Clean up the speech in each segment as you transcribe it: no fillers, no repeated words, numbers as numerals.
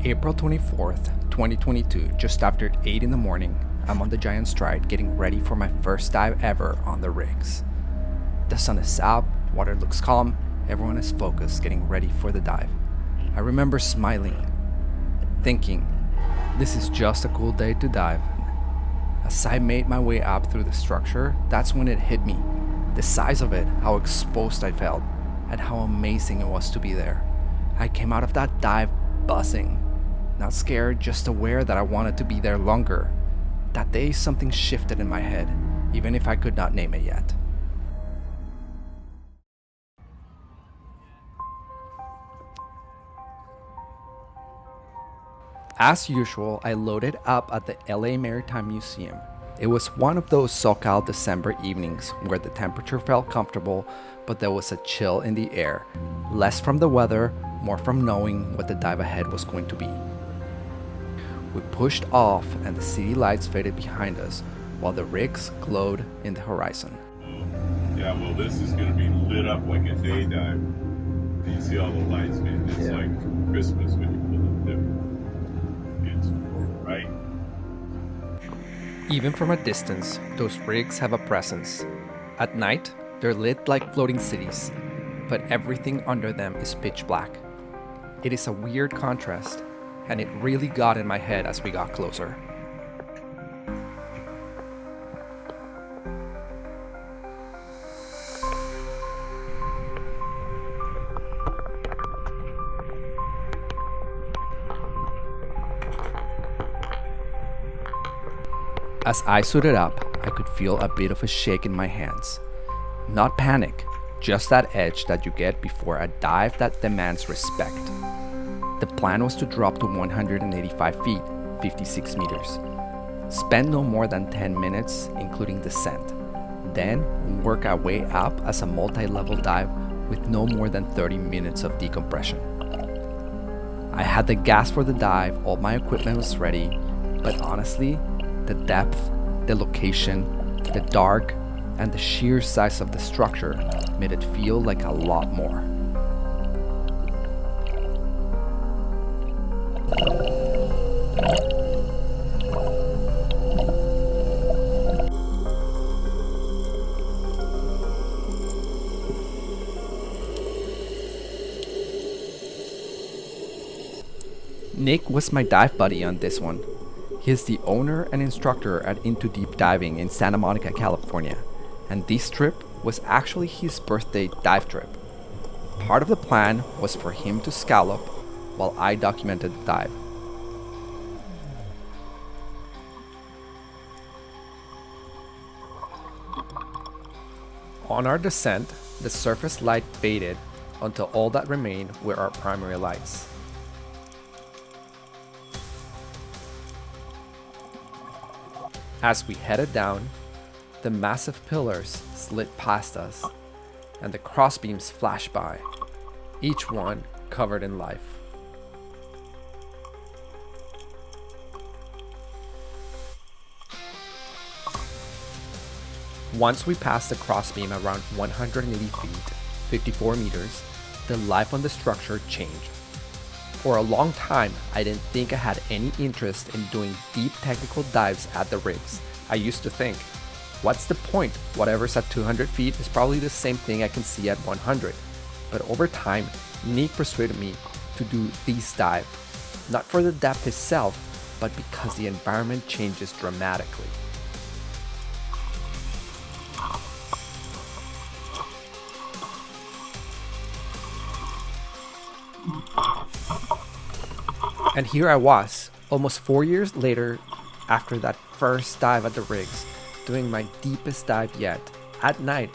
April 24th, 2022, just after 8 in the morning, I'm on the giant stride getting ready for my first dive ever on the rigs. The sun is out, water looks calm, everyone is focused, getting ready for the dive. I remember smiling, thinking, this is just a cool day to dive. As I made my way up through the structure, that's when it hit me. The size of it, how exposed I felt, and how amazing it was to be there. I came out of that dive buzzing, not scared, just aware that I wanted to be there longer. That day something shifted in my head, even if I could not name it yet. As usual, I loaded up at the LA Maritime Museum. It was one of those SoCal December evenings where the temperature felt comfortable, but there was a chill in the air. Less from the weather, more from knowing what the dive ahead was going to be. We pushed off and the city lights faded behind us while the rigs glowed in the horizon. Yeah, well, this is going to be lit up like a day dive. You see all the lights, man. It's like Christmas when you pull the dip. It's right. Even from a distance, those rigs have a presence. At night, they're lit like floating cities, but everything under them is pitch black. It is a weird contrast, and it really got in my head as we got closer. As I suited up, I could feel a bit of a shake in my hands. Not panic, just that edge that you get before a dive that demands respect. The plan was to drop to 185 feet, 56 meters. Spend no more than 10 minutes, including descent. Then work our way up as a multi-level dive with no more than 30 minutes of decompression. I had the gas for the dive, all my equipment was ready, but honestly, the depth, the location, the dark, and the sheer size of the structure made it feel like a lot more. Nick was my dive buddy on this one. He's the owner and instructor at In2Deep Diving in Santa Monica, California, and this trip was actually his birthday dive trip. Part of the plan was for him to scallop while I documented the dive. On our descent, the surface light faded until all that remained were our primary lights. As we headed down, the massive pillars slid past us, and the crossbeams flashed by, each one covered in life. Once we passed the crossbeam around 180 feet, 54 meters, the life on the structure changed. For a long time, I didn't think I had any interest in doing deep technical dives at the rigs. I used to think, what's the point? Whatever's at 200 feet is probably the same thing I can see at 100. But over time, Nick persuaded me to do this dive. Not for the depth itself, but because the environment changes dramatically. And here I was, almost 4 years later, after that first dive at the rigs, doing my deepest dive yet, at night,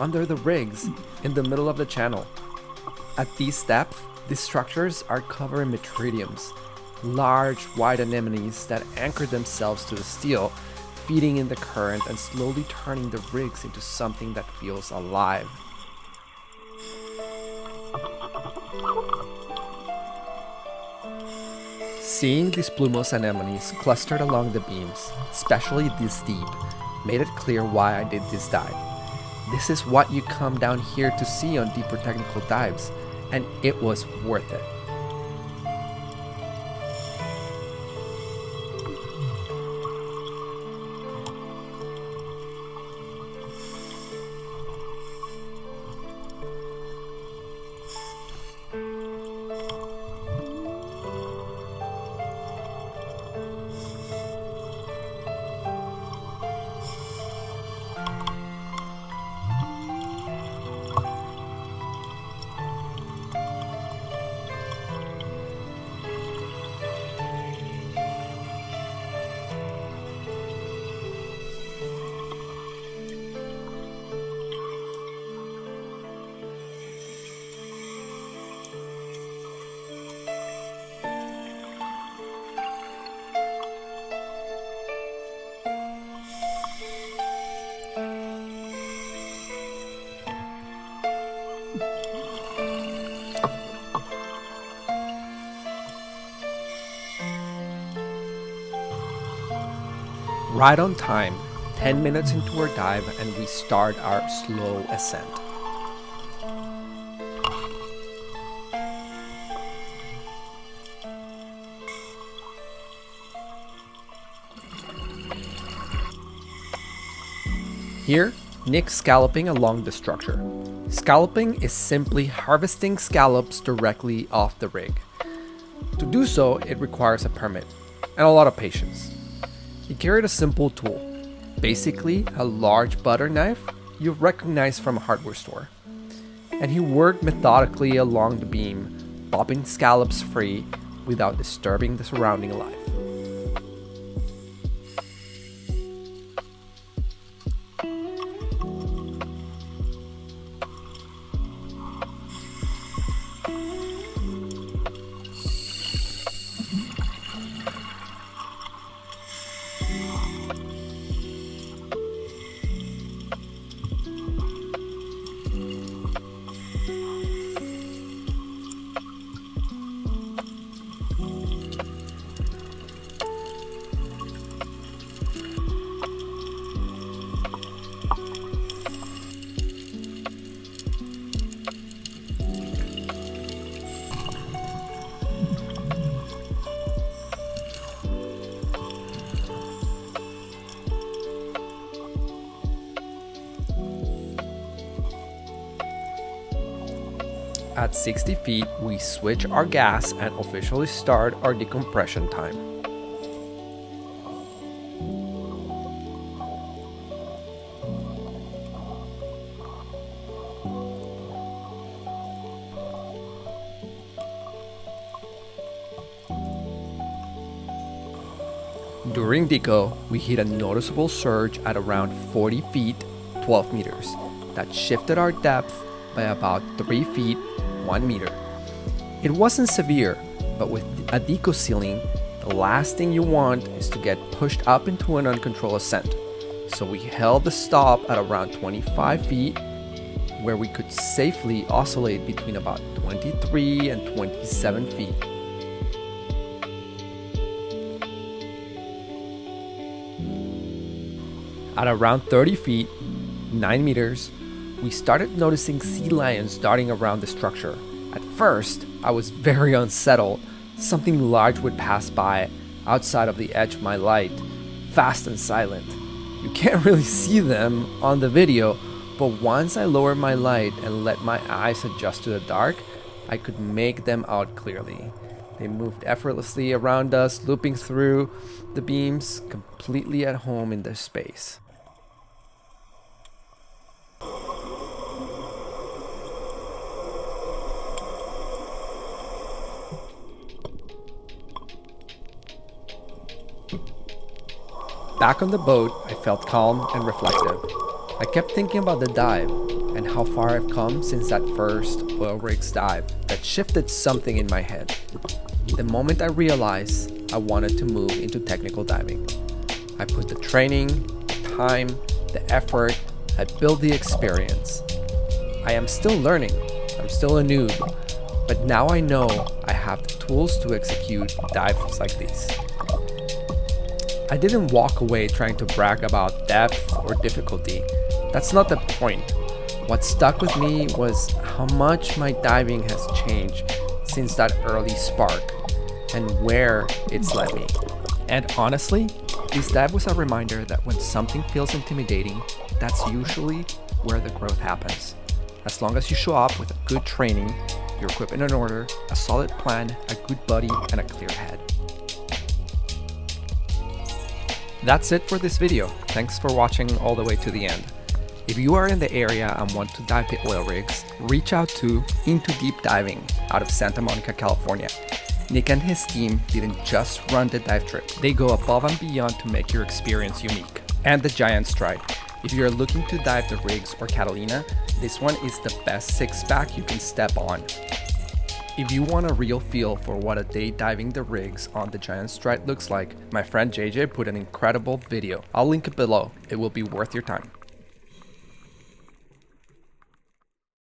under the rigs, in the middle of the channel. At this depth, these structures are covered in Metridiums, large, white anemones that anchor themselves to the steel, feeding in the current and slowly turning the rigs into something that feels alive. Seeing these plumose anemones clustered along the beams, especially this deep, made it clear why I did this dive. This is what you come down here to see on deeper technical dives, and it was worth it. Right on time, 10 minutes into our dive, and we start our slow ascent. Here, Nick's scalloping along the structure. Scalloping is simply harvesting scallops directly off the rig. To do so, it requires a permit and a lot of patience. He carried a simple tool, basically a large butter knife you've recognized from a hardware store. And he worked methodically along the beam, popping scallops free without disturbing the surrounding life. At 60 feet, we switch our gas and officially start our decompression time. During deco, we hit a noticeable surge at around 40 feet, 12 meters, that shifted our depth by about 3 feet, 1 meter. It wasn't severe, but with a deco ceiling, the last thing you want is to get pushed up into an uncontrolled ascent. So we held the stop at around 25 feet, where we could safely oscillate between about 23 and 27 feet. At around 30 feet, 9 meters, we started noticing sea lions darting around the structure. At first, I was very unsettled. Something large would pass by outside of the edge of my light, fast and silent. You can't really see them on the video, but once I lowered my light and let my eyes adjust to the dark, I could make them out clearly. They moved effortlessly around us, looping through the beams, completely at home in their space. Back on the boat, I felt calm and reflective. I kept thinking about the dive and how far I've come since that first oil rigs dive that shifted something in my head. The moment I realized I wanted to move into technical diving. I put the training, the time, the effort, I built the experience. I am still learning, I'm still a noob, but now I know I have the tools to execute dives like these. I didn't walk away trying to brag about depth or difficulty. That's not the point. What stuck with me was how much my diving has changed since that early spark and where it's led me. And honestly, this dive was a reminder that when something feels intimidating, that's usually where the growth happens. As long as you show up with a good training, your equipment in order, a solid plan, a good buddy, and a clear head. That's it for this video. Thanks for watching all the way to the end. If you are in the area and want to dive the oil rigs, reach out to In2Deep Diving out of Santa Monica, California. Nick and his team didn't just run the dive trip. They go above and beyond to make your experience unique. And the Giant Stride. If you're looking to dive the rigs or Catalina, this one is the best six-pack you can step on. If you want a real feel for what a day diving the rigs on the Giant Stride looks like, my friend JJ put an incredible video. I'll link it below. It will be worth your time.